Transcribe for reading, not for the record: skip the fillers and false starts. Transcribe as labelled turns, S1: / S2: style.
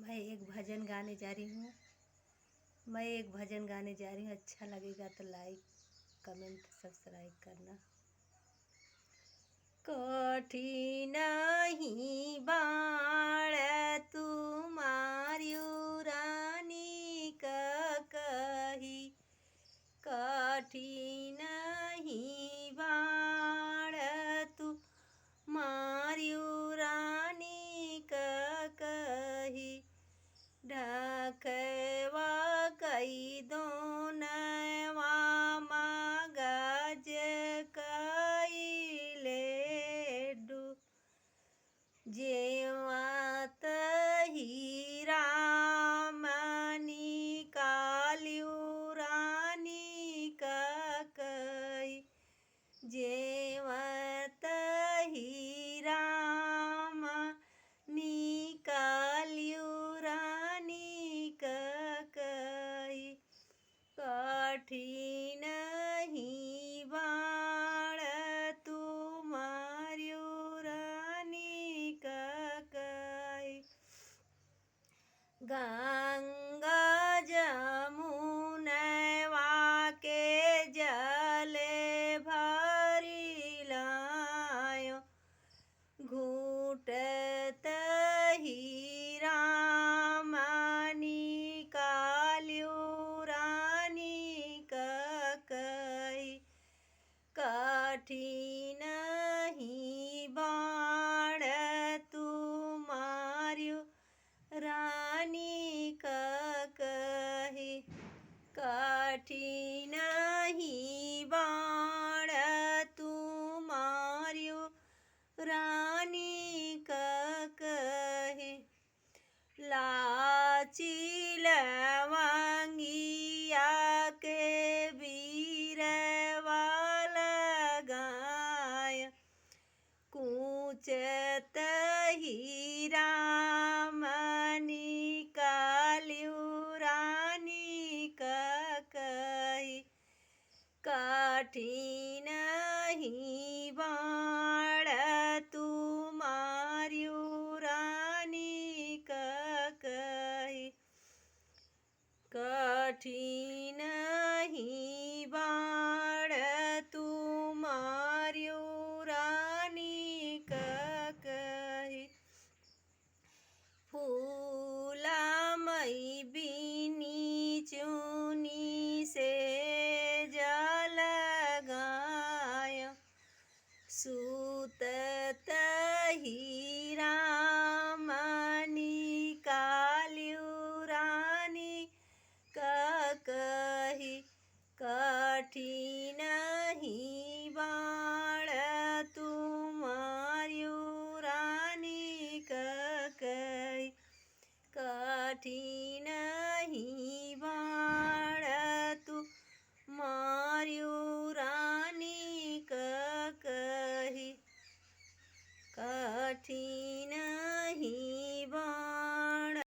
S1: मैं एक भजन गाने जा रही हूँ। अच्छा लगेगा तो लाइक कमेंट सब्सक्राइब करना। कठिन ही बाण तुम्हारी रानी का कही, कठिन ही बाण तुम्हारी रानी का कही, ढाकवा कई दोनवा मगज कई लेडू, जेवत ही राम निकालियो रानी का कई, जेवत ही राम निकालियो रानी का कई, कठिन ही बाण तुम्हारी रानी का कई, गंगा जमुनवा के जले भरी लायो, घूटत ही राम निकालियो रानी का कई, कठिन ही बाण तुम्हारी रानी का कही, कठिन ही बाण तुम्हारी रानी का कही, लाची लवंगिया के बीरवा लगाय, कूचत ही राम निकालियो रानी का कही, कठिन ही बाण तुम्हारी रानी का कही, कठिन ही बाण तुम्हारी रानी का कही, फूला मई बीनी चुनी से जल गाय, सूतत ही राम निकालियो रानी का कही, कठिन ही